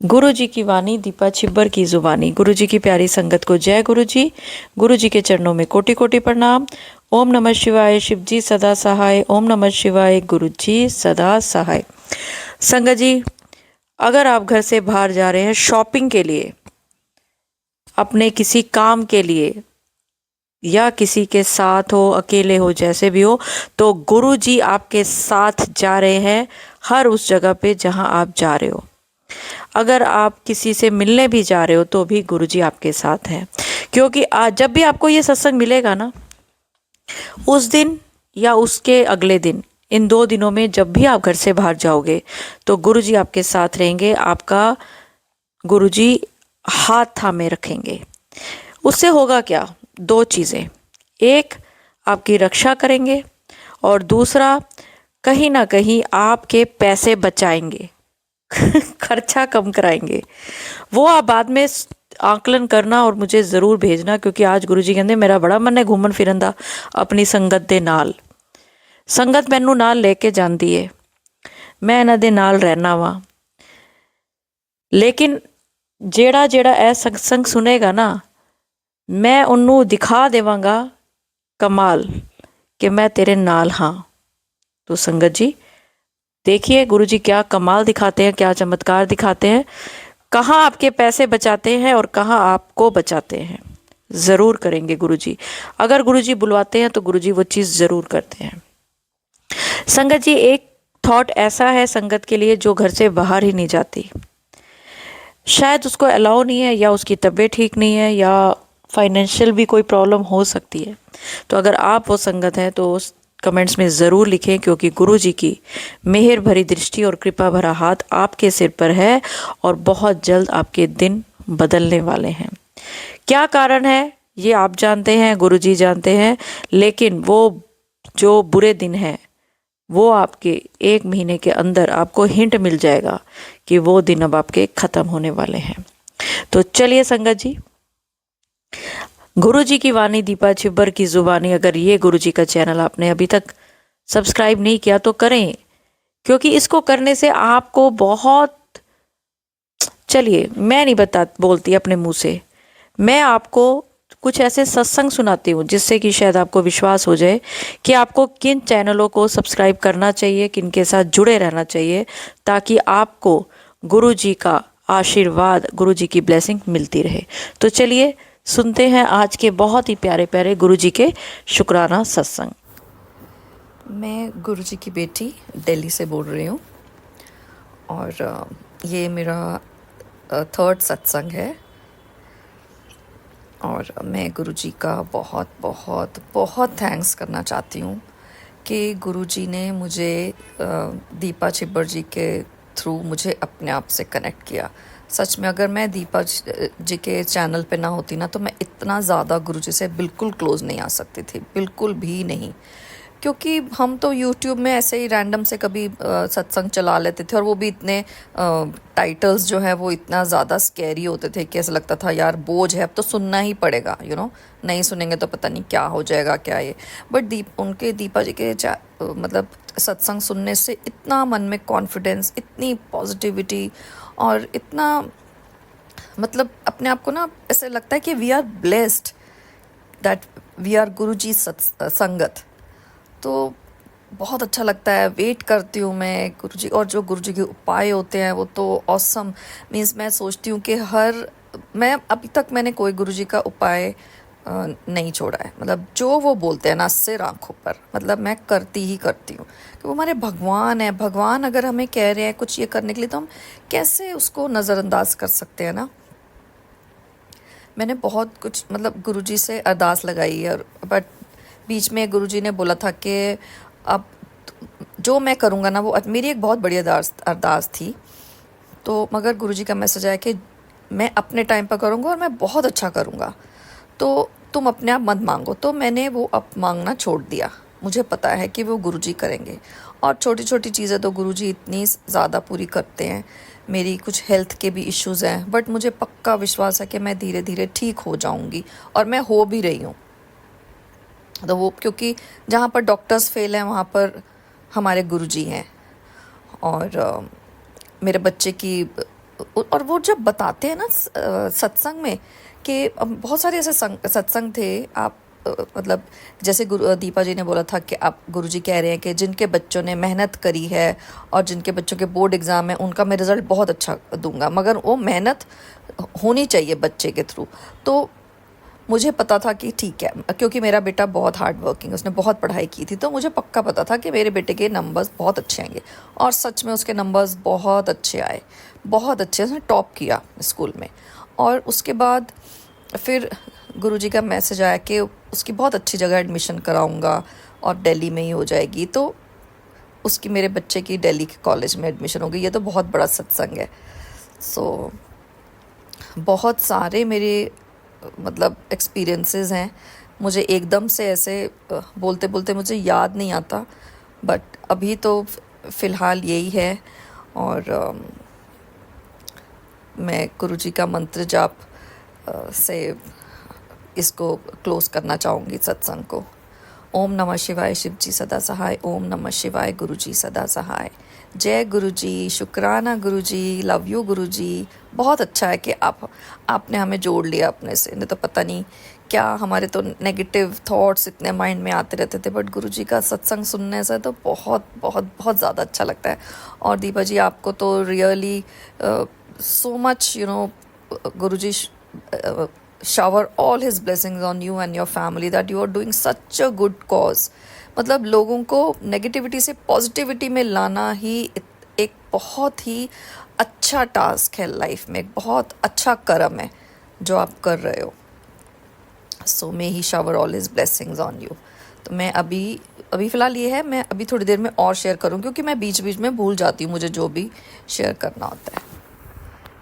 गुरु जी की वाणी दीपा छिब्बर की जुबानी। गुरु जी की प्यारी संगत को जय गुरु जी। गुरु जी के चरणों में कोटि कोटि प्रणाम। ओम नमः शिवाय। शिव जी सदा सहाय। ओम नमः शिवाय। गुरु जी सदा सहाय। संगत जी, अगर आप घर से बाहर जा रहे हैं शॉपिंग के लिए, अपने किसी काम के लिए, या किसी के साथ हो, अकेले हो, जैसे भी हो, तो गुरु जी आपके साथ जा रहे हैं हर उस जगह पे जहां आप जा रहे हो। अगर आप किसी से मिलने भी जा रहे हो तो भी गुरुजी आपके साथ हैं, क्योंकि आज जब भी आपको ये सत्संग मिलेगा ना, उस दिन या उसके अगले दिन, इन 2 दिनों में जब भी आप घर से बाहर जाओगे तो गुरुजी आपके साथ रहेंगे। आपका गुरुजी हाथ थामे रखेंगे। उससे होगा क्या? 2 चीज़ें। एक, आपकी रक्षा करेंगे, और दूसरा, कहीं ना कहीं आपके पैसे बचाएंगे। खर्चा कम कराएंगे। वो आप बाद में आकलन करना और मुझे ज़रूर भेजना, क्योंकि आज गुरुजी कहते मेरा बड़ा मन है घूमन फिरन दा अपनी संगत दे नाल। संगत मैनू नाल लेके जांदी है, मैं इन्हां दे नाल रहना वा। लेकिन जेड़ा जेड़ा ए सत्संग सुनेगा ना, मैं उन्नू दिखा देवांगा कमाल कि मैं तेरे नाल हाँ। तो संगत जी, देखिए गुरुजी क्या कमाल दिखाते हैं, क्या चमत्कार दिखाते हैं, कहाँ आपके पैसे बचाते हैं और कहाँ आपको बचाते हैं। ज़रूर करेंगे गुरुजी। अगर गुरुजी बुलवाते हैं तो गुरुजी वो चीज़ ज़रूर करते हैं। संगत जी, एक थॉट ऐसा है संगत के लिए जो घर से बाहर ही नहीं जाती। शायद उसको अलाउ नहीं है, या उसकी तबीयत ठीक नहीं है, या फाइनेंशियल भी कोई प्रॉब्लम हो सकती है। तो अगर आप वो संगत हैं तो उस कमेंट्स में ज़रूर लिखें, क्योंकि गुरु जी की मेहर भरी दृष्टि और कृपा भरा हाथ आपके सिर पर है और बहुत जल्द आपके दिन बदलने वाले हैं। क्या कारण है ये आप जानते हैं, गुरु जी जानते हैं, लेकिन वो जो बुरे दिन हैं वो आपके 1 महीने के अंदर आपको हिंट मिल जाएगा कि वो दिन अब आपके ख़त्म होने वाले हैं। तो चलिए संगत जी, गुरु जी की वाणी दीपा छिब्बर की जुबानी। अगर ये गुरु जी का चैनल आपने अभी तक सब्सक्राइब नहीं किया तो करें, क्योंकि इसको करने से आपको बहुत, चलिए मैं नहीं बोलती अपने मुंह से, मैं आपको कुछ ऐसे सत्संग सुनाती हूँ जिससे कि शायद आपको विश्वास हो जाए कि आपको किन चैनलों को सब्सक्राइब करना चाहिए, किन के साथ जुड़े रहना चाहिए, ताकि आपको गुरु जी का आशीर्वाद, गुरु जी की ब्लेसिंग मिलती रहे। तो चलिए सुनते हैं आज के बहुत ही प्यारे प्यारे गुरु जी के शुक्राना सत्संग। मैं गुरु जी की बेटी दिल्ली से बोल रही हूँ, और ये मेरा 3rd सत्संग है। और मैं गुरु जी का बहुत बहुत बहुत थैंक्स करना चाहती हूँ कि गुरु जी ने मुझे दीपा छिब्बर जी के थ्रू मुझे अपने आप से कनेक्ट किया। सच में अगर मैं दीपा जी के चैनल पे ना होती ना, तो मैं इतना ज़्यादा गुरु जी से बिल्कुल क्लोज़ नहीं आ सकती थी, बिल्कुल भी नहीं। क्योंकि हम तो YouTube में ऐसे ही रैंडम से कभी सत्संग चला लेते थे, और वो भी इतने टाइटल्स जो है वो इतना ज़्यादा स्कैरी होते थे कि ऐसा लगता था यार बोझ है, अब तो सुनना ही पड़ेगा, नहीं सुनेंगे तो पता नहीं क्या हो जाएगा, क्या ये। बट उनके दीपा जी के मतलब सत्संग सुनने से इतना मन में कॉन्फिडेंस, इतनी पॉजिटिविटी, और इतना मतलब अपने आप को ना ऐसे लगता है कि we are blessed that we are Guru ji संगत। तो बहुत अच्छा लगता है। वेट करती हूँ मैं गुरुजी, और जो गुरुजी के उपाय होते हैं वो तो ऑसम। मीन्स मैं सोचती हूँ कि मैं अभी तक मैंने कोई गुरुजी का उपाय नहीं छोड़ा है। मतलब जो वो बोलते हैं ना, सिर आंखों पर, मतलब मैं करती ही करती हूँ कि वो हमारे भगवान है। भगवान अगर हमें कह रहे हैं कुछ ये करने के लिए, तो हम कैसे उसको नज़रअंदाज कर सकते हैं ना। मैंने बहुत कुछ मतलब गुरुजी से अरदास लगाई है, बट बीच में गुरुजी ने बोला था कि अब जो मैं करूँगा ना, वो मेरी एक बहुत बड़ी अरदास थी। तो मगर गुरुजी का मैसेज आया कि मैं अपने टाइम पर करूँगा और मैं बहुत अच्छा करूँगा, तो तुम अपने आप मत मांगो। तो मैंने वो अब मांगना छोड़ दिया। मुझे पता है कि वो गुरुजी करेंगे, और छोटी छोटी चीज़ें तो गुरुजी इतनी ज़्यादा पूरी करते हैं। मेरी कुछ हेल्थ के भी इश्यूज़ हैं, बट मुझे पक्का विश्वास है कि मैं धीरे धीरे ठीक हो जाऊँगी, और मैं हो भी रही हूँ। तो वो, क्योंकि जहाँ पर डॉक्टर्स फेल हैं वहाँ पर हमारे गुरुजी हैं। और मेरे बच्चे की और वो जब बताते हैं ना सत्संग में कि बहुत सारे ऐसे सत्संग थे, आप मतलब जैसे दीपा जी ने बोला था कि आप गुरुजी कह रहे हैं कि जिनके बच्चों ने मेहनत करी है और जिनके बच्चों के बोर्ड एग्ज़ाम है उनका मैं रिज़ल्ट बहुत अच्छा दूंगा, मगर वो मेहनत होनी चाहिए बच्चे के थ्रू। तो मुझे पता था कि ठीक है, क्योंकि मेरा बेटा बहुत हार्ड वर्किंग, उसने बहुत पढ़ाई की थी, तो मुझे पक्का पता था कि मेरे बेटे के नंबर्स बहुत अच्छे आएंगे। और सच में उसके नंबर्स बहुत अच्छे आए, बहुत अच्छे, उसने टॉप किया स्कूल में। और उसके बाद फिर गुरुजी का मैसेज आया कि उसकी बहुत अच्छी जगह एडमिशन कराऊंगा और दिल्ली में ही हो जाएगी। तो उसकी, मेरे बच्चे की दिल्ली के कॉलेज में एडमिशन हो गई। ये तो बहुत बड़ा सत्संग है। सो बहुत सारे मेरे मतलब एक्सपीरियंसेस हैं। मुझे एकदम से ऐसे बोलते बोलते मुझे याद नहीं आता, बट अभी तो फ़िलहाल यही है। और मैं गुरुजी का मंत्र जाप से इसको क्लोज़ करना चाहूँगी सत्संग को। ओम नमः शिवाय, शिव जी सदा सहाय। ओम नमः शिवाय, गुरु जी सदा सहाय। जय गुरु जी, शुक्राना गुरु जी, लव यू गुरु जी। बहुत अच्छा है कि आपने हमें जोड़ लिया अपने से, नहीं तो पता नहीं क्या, हमारे तो नेगेटिव थॉट्स इतने माइंड में आते रहते थे, बट गुरु जी का सत्संग सुनने से तो बहुत बहुत बहुत ज़्यादा अच्छा लगता है। और दीपा जी, आपको तो really so much, Guruji shower all his blessings on you and your family, that you are doing such a good cause. मतलब लोगों को नेगेटिविटी से पॉजिटिविटी में लाना ही एक बहुत ही अच्छा टास्क है लाइफ में, एक बहुत अच्छा कर्म है जो आप कर रहे हो। So may he shower all his blessings on you. तो मैं अभी फ़िलहाल ये है, मैं अभी थोड़ी देर में और शेयर करूँ, क्योंकि मैं बीच बीच में भूल जाती हूँ मुझे जो भी शेयर करना होता है।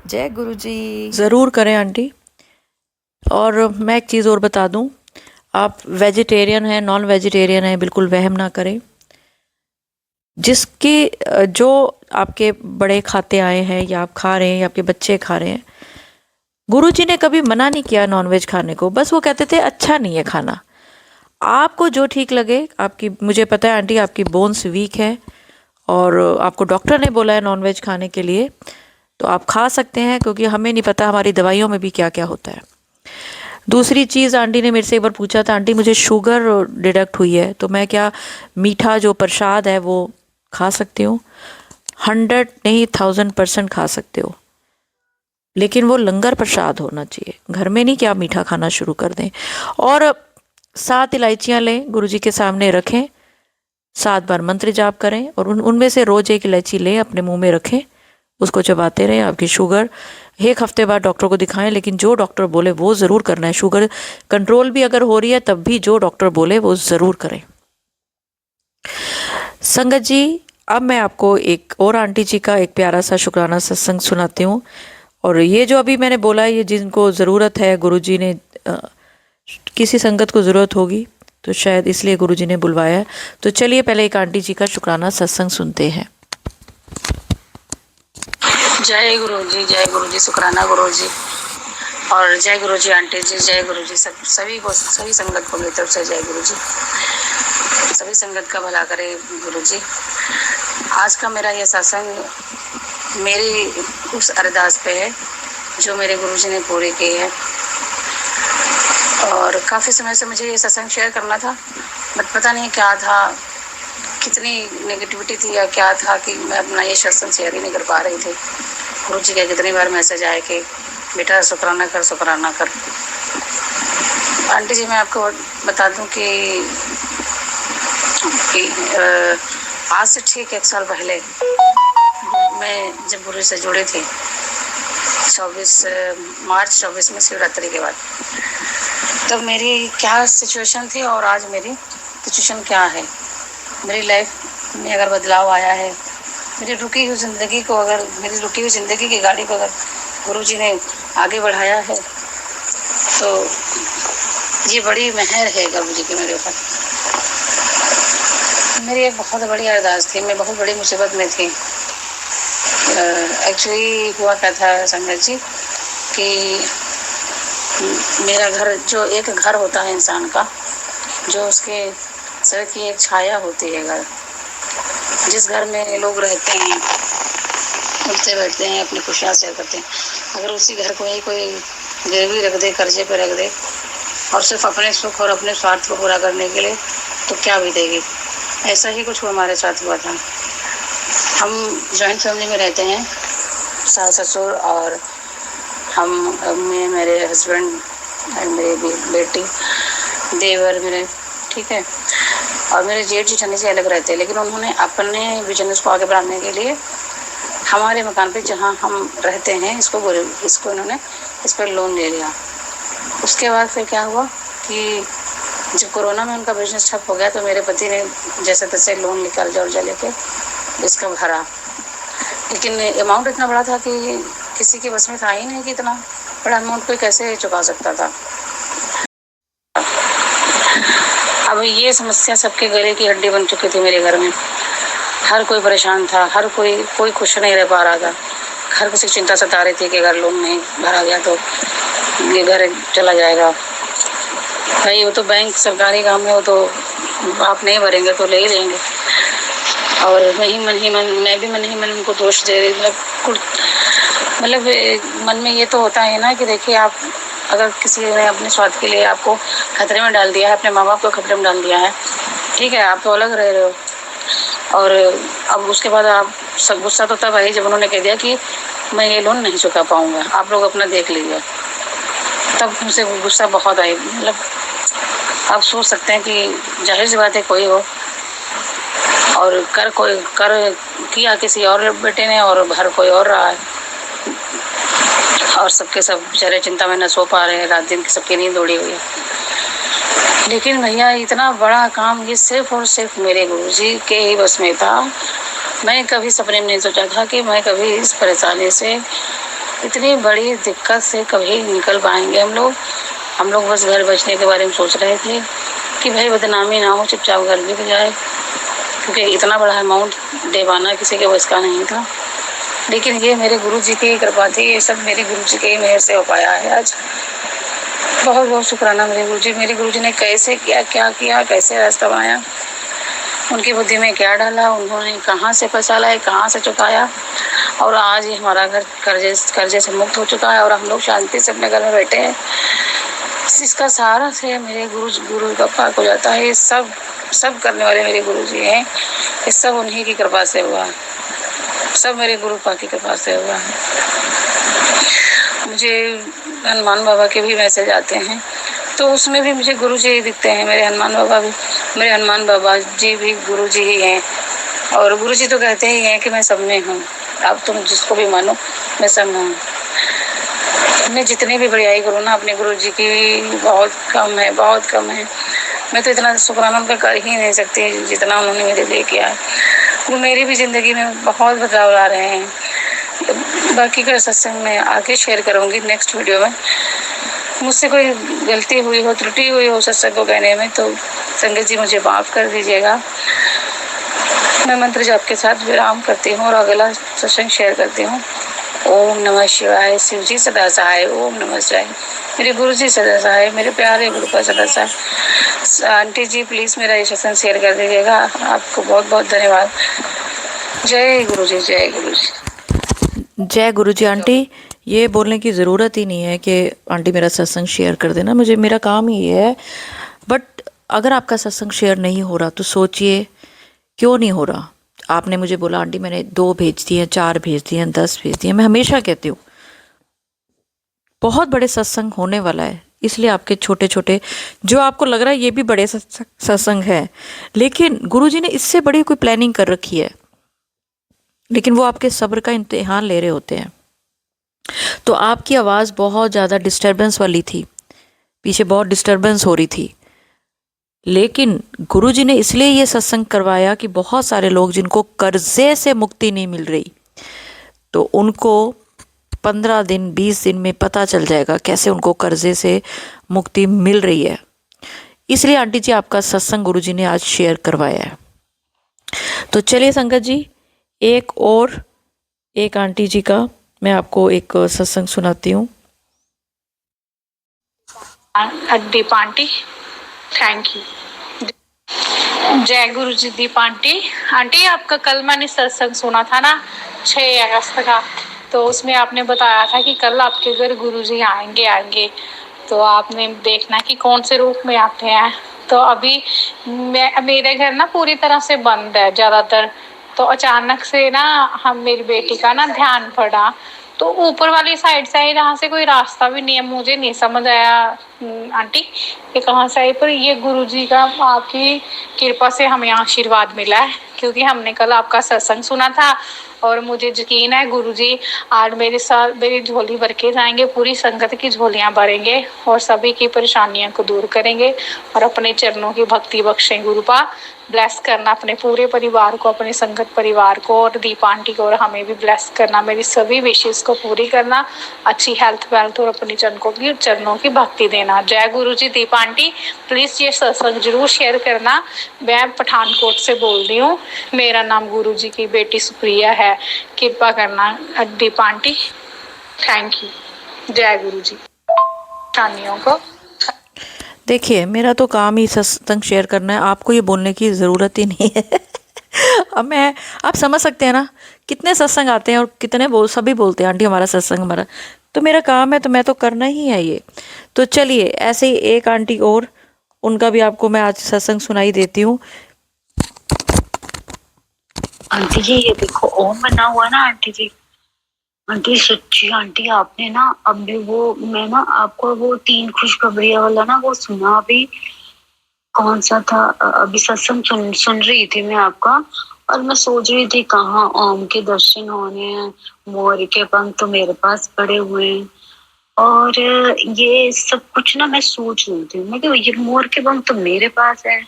जय गुरु जी। ज़रूर करें आंटी। और मैं एक चीज़ और बता दूं, आप वेजिटेरियन हैं, नॉन वेजिटेरियन हैं, बिल्कुल वहम ना करें। जिसके जो आपके बड़े खाते आए हैं या आप खा रहे हैं या आपके बच्चे खा रहे हैं, गुरुजी ने कभी मना नहीं किया नॉनवेज खाने को, बस वो कहते थे अच्छा नहीं है खाना। आपको जो ठीक लगे, आपकी, मुझे पता है आंटी आपकी बोन्स वीक है और आपको डॉक्टर ने बोला है नॉनवेज खाने के लिए, तो आप खा सकते हैं, क्योंकि हमें नहीं पता हमारी दवाइयों में भी क्या क्या होता है। दूसरी चीज़, आंटी ने मेरे से एक बार पूछा था, आंटी मुझे शुगर डिडक्ट हुई है, तो मैं क्या मीठा जो प्रसाद है वो खा सकती हूँ? 100 नहीं 1000% खा सकते हो, लेकिन वो लंगर प्रसाद होना चाहिए, घर में नहीं कि आप मीठा खाना शुरू कर दें। और 7 इलायचियाँ लें, गुरुजी के सामने रखें, 7 बार मंत्र जाप करें और उनमें से रोज़ एक इलायची लें, अपने मुंह में रखें, उसको चबाते रहें। आपकी शुगर, एक हफ्ते बाद डॉक्टर को दिखाएं, लेकिन जो डॉक्टर बोले वो ज़रूर करना है। शुगर कंट्रोल भी अगर हो रही है तब भी जो डॉक्टर बोले वो ज़रूर करें। संगत जी, अब मैं आपको एक और आंटी जी का एक प्यारा सा शुक्राना सत्संग सुनाती हूँ। और ये जो अभी मैंने बोला है, ये जिनको ज़रूरत है, गुरुजी ने किसी संगत को ज़रूरत होगी तो शायद इसलिए गुरुजी ने बुलवाया है। तो चलिए पहले एक आंटी जी का शुक्राना सत्संग सुनते हैं। जय गुरु जी, शुक्राना गुरु जी, और जय गुरु जी आंटी जी, जय गुरु जी, सभी को, सभी संगत को मेरी तरफ से जय गुरु जी। सभी संगत का भला करे गुरु जी। आज का मेरा यह सत्संग मेरी उस अरदास पे है जो मेरे गुरु जी ने पूरी की है। और काफ़ी समय से मुझे ये सत्संग शेयर करना था, बट पता नहीं क्या था, कितनी नेगेटिविटी थी या क्या था कि मैं अपना ये सत्संग शेयर ही नहीं कर पा रही थी। गुरु जी के कितनी बार मैसेज आए कि बेटा शुक्राना कर, शुक्राना कर। आंटी जी, मैं आपको बता दूं कि आज से ठीक 1 साल पहले मैं जब गुरु से जुड़ी थी, 24 मार्च 24 में शिवरात्रि के बाद, तो मेरी क्या सिचुएशन थी और आज मेरी सिचुएशन क्या है। मेरी लाइफ में अगर बदलाव आया है, मेरी रुकी हुई ज़िंदगी को, अगर मेरी रुकी हुई ज़िंदगी की गाड़ी को अगर गुरुजी ने आगे बढ़ाया है, तो ये बड़ी मेहर है गुरुजी की मेरे ऊपर। मेरी एक बहुत बड़ी अरदास थी, मैं बहुत बड़ी मुसीबत में थी। एक्चुअली हुआ क्या था संगत जी कि मेरा घर, जो एक घर होता है इंसान का, जो उसके सर की एक छाया होती है, घर जिस घर में लोग रहते हैं, उठते बैठते हैं, अपनी खुशियाँ शेयर करते हैं। अगर उसी घर को ही कोई गिरवी रख दे, कर्जे पे रख दे और सिर्फ अपने सुख और अपने स्वार्थ को पूरा करने के लिए, तो क्या बीतेगी। ऐसा ही कुछ हमारे साथ हुआ था। हम जॉइंट फैमिली में रहते हैं, सास ससुर और हम, मैं, मेरे हस्बैंड एंड मेरी बेटी, देवर मेरे, ठीक है, और मेरे जेठ जेठानी से अलग रहते हैं। लेकिन उन्होंने अपने बिजनेस को आगे बढ़ाने के लिए हमारे मकान पे जहाँ हम रहते हैं इसको इन्होंने इस पर लोन ले लिया। उसके बाद फिर क्या हुआ कि जब कोरोना में उनका बिजनेस ठप हो गया तो मेरे पति ने जैसे तैसे लोन लेकर कर्जा लेके इसका भरा। लेकिन अमाउंट इतना बड़ा था कि किसी के बस में था ही नहीं कि इतना बड़ा अमाउंट कोई कैसे चुका सकता था। अब ये समस्या सबके गले की हड्डी बन चुकी थी मेरे घर में। हर कोई परेशान था, हर कोई खुश नहीं रह पा रहा था। हर किसी चिंता सता रही थी कि अगर लोन नहीं भरा गया तो ये घर चला जाएगा। भाई वो तो बैंक सरकारी काम है, वो तो आप नहीं भरेंगे तो ले ही लेंगे। और मैं भी मन ही मन उनको दोष दे रही, मतलब मन में ये तो होता है ना कि देखिए, आप अगर किसी ने अपने स्वार्थ के लिए आपको खतरे में डाल दिया है, अपने माँ बाप को खतरे में डाल दिया है, ठीक है, आप तो अलग रह रहे हो। और अब उसके बाद आप सब गुस्सा तो तब आई जब उन्होंने कह दिया कि मैं ये लोन नहीं चुका पाऊंगा, आप लोग अपना देख लीजिए। तब मुझसे गुस्सा बहुत आई। मतलब आप सोच सकते हैं कि जाहिर सी बात है, कोई हो और कर किया किसी और बेटे ने और भर कोई और रहा है, और सबके सब बेचारे चिंता में न सो पा रहे हैं, रात दिन की सबकी नींद उड़ी हुई है। लेकिन भैया इतना बड़ा काम ये सिर्फ और सिर्फ मेरे गुरुजी के ही बस में था। मैं कभी सपने में नहीं सोचा था कि मैं कभी इस परेशानी से, इतनी बड़ी दिक्कत से कभी निकल पाएंगे हम लोग बस घर बचने के बारे में सोच रहे थे कि भाई बदनामी ना हो, चुपचाप घर बिक जाए, क्योंकि इतना बड़ा अमाउंट दे पाना किसी के बस का नहीं था। लेकिन ये मेरे गुरुजी की कृपा थी, ये सब मेरे गुरुजी के मेहर से हो पाया है आज। बहुत बहुत शुक्राना मेरे गुरुजी ने कैसे क्या किया, कैसे रास्ता बनाया, उनकी बुद्धि में क्या डाला, उन्होंने कहाँ से पैसा लाया, कहाँ से चुकाया, और आज ये हमारा घर कर्जे से मुक्त हो चुका है और हम लोग शांति से अपने घर में बैठे हैं। इसका सारा श्रेय मेरे गुरु का पाक हो जाता है। ये सब करने वाले मेरे गुरुजी हैं। ये सब उन्हीं की कृपा से हुआ, सब मेरे गुरु पाक की कृपा से हुआ। मुझे हनुमान बाबा के भी मैसेज आते हैं, तो उसमें भी मुझे गुरुजी ही दिखते हैं। मेरे हनुमान बाबा जी भी गुरुजी ही हैं, और गुरुजी तो कहते ही हैं कि मैं सब में हूँ। अब तुम जिसको भी मानो, मैं सब में हूँ। मैं जितनी भी बड़ाई करूँ ना अपने गुरुजी की, बहुत कम है। मैं तो इतना शुक्राना उनका कर ही नहीं सकती जितना उन्होंने मेरे लिए किया है। वो मेरी भी ज़िंदगी में बहुत बदलाव ला रहे हैं। बाकी का सत्संग में आगे शेयर करूँगी नेक्स्ट वीडियो में। मुझसे कोई गलती हुई हो, त्रुटि हुई हो सत्संग को कहने में, तो संगत जी मुझे माफ़ कर दीजिएगा। मैं मंत्र जाप के साथ विराम करती हूँ और अगला सत्संग शेयर करती हूँ। ओम नमः शिवाय। शिव जी सदा सहाय। ओम नमः शिवाय। मेरे गुरु जी सदा सहाय। मेरे प्यारे गुरु का सदा सहाय। आंटी जी प्लीज़ मेरा ये सत्संग शेयर कर दीजिएगा। आपको बहुत बहुत धन्यवाद। जय गुरु जी, जय गुरु जी। जय गुरु जी। आंटी, ये बोलने की ज़रूरत ही नहीं है कि आंटी मेरा सत्संग शेयर कर देना, मेरा काम ही है। बट अगर आपका सत्संग शेयर नहीं हो रहा तो सोचिए क्यों नहीं हो रहा। आपने मुझे बोला आंटी मैंने 2 भेज दिए, 4 भेज दिए, 10 भेज दिए। मैं हमेशा कहती हूँ बहुत बड़े सत्संग होने वाला है, इसलिए आपके छोटे छोटे जो आपको लग रहा है ये भी बड़े सत्संग है, लेकिन गुरुजी ने इससे बड़ी कोई प्लानिंग कर रखी है। लेकिन वो आपके सब्र का इम्तिहान ले रहे होते हैं। तो आपकी आवाज़ बहुत ज़्यादा डिस्टर्बेंस वाली थी, पीछे बहुत डिस्टर्बेंस हो रही थी। लेकिन गुरुजी ने इसलिए ये सत्संग करवाया कि बहुत सारे लोग जिनको कर्जे से मुक्ति नहीं मिल रही, तो उनको 15 दिन 20 दिन में पता चल जाएगा कैसे उनको कर्जे से मुक्ति मिल रही है। इसलिए आंटी जी आपका सत्संग गुरुजी ने आज शेयर करवाया है। तो चलिए संगत जी, एक आंटी जी का मैं आपको एक सत्संग सुनाती हूँ। Deepa aunty, thank you. जय गुरु जी। दीप आंटी, आंटी आपका कल मैंने सत्संग सुना था ना 6 अगस्त का, तो उसमें आपने बताया था कि कल आपके घर गुरु जी आएंगे। तो आपने देखना कि कौन से रूप में आते हैं। तो अभी मेरे घर ना पूरी तरह से बंद है ज्यादातर। तो अचानक से ना हम मेरी बेटी का ना ध्यान पड़ा, तो ऊपर वाली साइड से ही, जहाँ से कोई रास्ता भी नहीं है, मुझे नहीं समझ आया आंटी ये कहाँ से आई। पर ये गुरुजी का आपकी कृपा से हमें आशीर्वाद मिला है, क्योंकि हमने कल आपका सत्संग सुना था और मुझे यकीन है गुरुजी आज मेरे साथ मेरी झोली भर के जाएंगे, पूरी संगत की झोलियां भरेंगे और सभी की परेशानियों को दूर करेंगे और अपने चरणों की भक्ति बख्शें। गुरुपा ब्लेस करना अपने पूरे परिवार को, अपने संगत परिवार को और दीप आंटी को, और हमें भी ब्लेस करना, मेरी सभी विशेष को पूरी करना, अच्छी हेल्थ वेल्थ और अपनी चरणों की भक्ति देना। जय गुरु जी। दीप आंटी प्लीज ये सत्संग जरूर शेयर करना। मैं पठानकोट से बोल रही हूँ, मेरा नाम गुरु जी की बेटी सुप्रिया है। कृपा करना दीप आंटी, थैंक यू। जय गुरु जी। शानियों को देखिए, मेरा तो काम ही सत्संग शेयर करना है, आपको ये बोलने की ज़रूरत ही नहीं है। आप समझ सकते हैं ना कितने सत्संग आते हैं और कितने सभी बोलते हैं आंटी हमारा सत्संग हमारा, तो मेरा काम है तो मैं तो करना ही है ये। तो चलिए ऐसे ही एक आंटी और, उनका भी आपको मैं आज सत्संग सुनाई देती हूँ। आंटी जी ये देखो ओम बना हुआ ना आंटी जी। आंटी सच्ची आंटी आपने ना अभी वो, मैं ना आपको वो 3 खुशखबरियां वाला ना वो सुना अभी, कौन सा था, अभी सत्संग सुन रही थी मैं आपका, और मैं सोच रही थी कहाँ ओम के दर्शन होने हैं, मोर के पंख तो मेरे पास पड़े हुए हैं, और ये सब कुछ ना मैं सोच रही थी, मैं कि ये मोर के पंख तो मेरे पास है,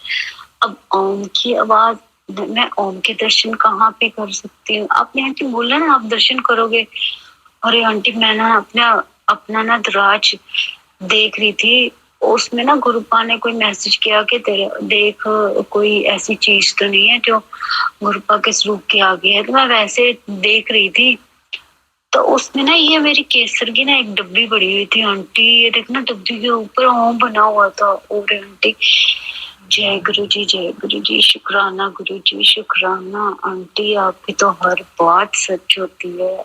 अब ओम की आवाज, मैं ओम के दर्शन कहाँ पे कर सकती हूँ। आपने आंटी बोला ना आप दर्शन करोगे, अरे आंटी मैं ना अपना ना दराज देख रही थी, उसमें ना गुरुपा ने कोई मैसेज किया कि तेरे देख कोई ऐसी चीज तो नहीं है जो गुरुपा के स्वरूप के आगे है। तो मैं वैसे देख रही थी, तो उसमें ना ये मेरी केसर की ना एक डब्बी पड़ी हुई थी आंटी, ये देखना डब्बी के ऊपर ओम बना हुआ था। और आंटी जय गुरु जी, शुक्राना गुरु जी, शुक्राना आंटी, आपकी तो हर बात सच होती है,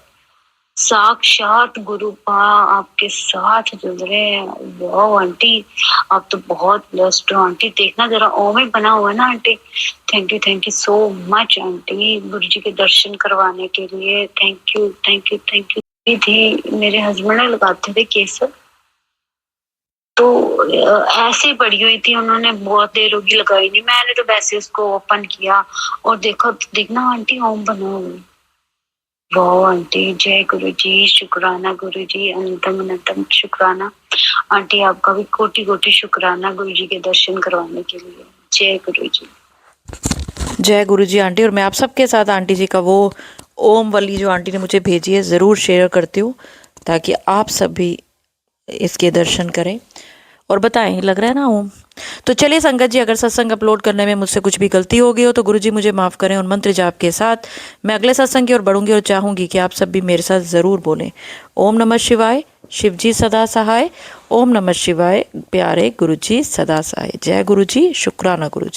साक्षात गुरुपा आपके साथ जुड़ रहे हैं। वाह आंटी आप तो बहुत ब्लेस्ड हो आंटी, देखना जरा ओम ही बना हुआ है ना aunty. Thank you so much aunty गुरु जी के दर्शन करवाने के लिए, थैंक यू। थी मेरे हस्बैंड ने लगाते थे केसर, तो ऐसे ही पड़ी हुई थी, उन्होंने बहुत देर होगी लगाई नहीं, मैंने तो वैसे उसको ओपन किया और देखना आंटी ओम बना हुआ है। वाह आंटी जय गुरु जी, शुक्राना गुरु जी, अनंतम शुक्राना आंटी, आपका भी कोटि कोटि शुक्राना गुरु जी के दर्शन करवाने के लिए। जय गुरु जी। जय गुरु जी आंटी। और मैं आप सबके साथ आंटी जी का वो ओम वाली जो आंटी ने मुझे भेजी है ज़रूर शेयर करती हूँ, ताकि आप सब भी इसके दर्शन करें और बताएं लग रहा है ना ओम। तो चलिए संगत जी, अगर सत्संग अपलोड करने में मुझसे कुछ भी गलती हो गई हो तो गुरु जी मुझे माफ़ करें। और मंत्र जाप के साथ मैं अगले सत्संग की ओर बढ़ूंगी और चाहूँगी कि आप सब भी मेरे साथ ज़रूर बोलें ओम नमः शिवाय, शिव जी सदा सहाय। ओम नमः शिवाय, प्यारे गुरु जी सदा सहाय। जय गुरु जी, शुक्राना गुरु जी।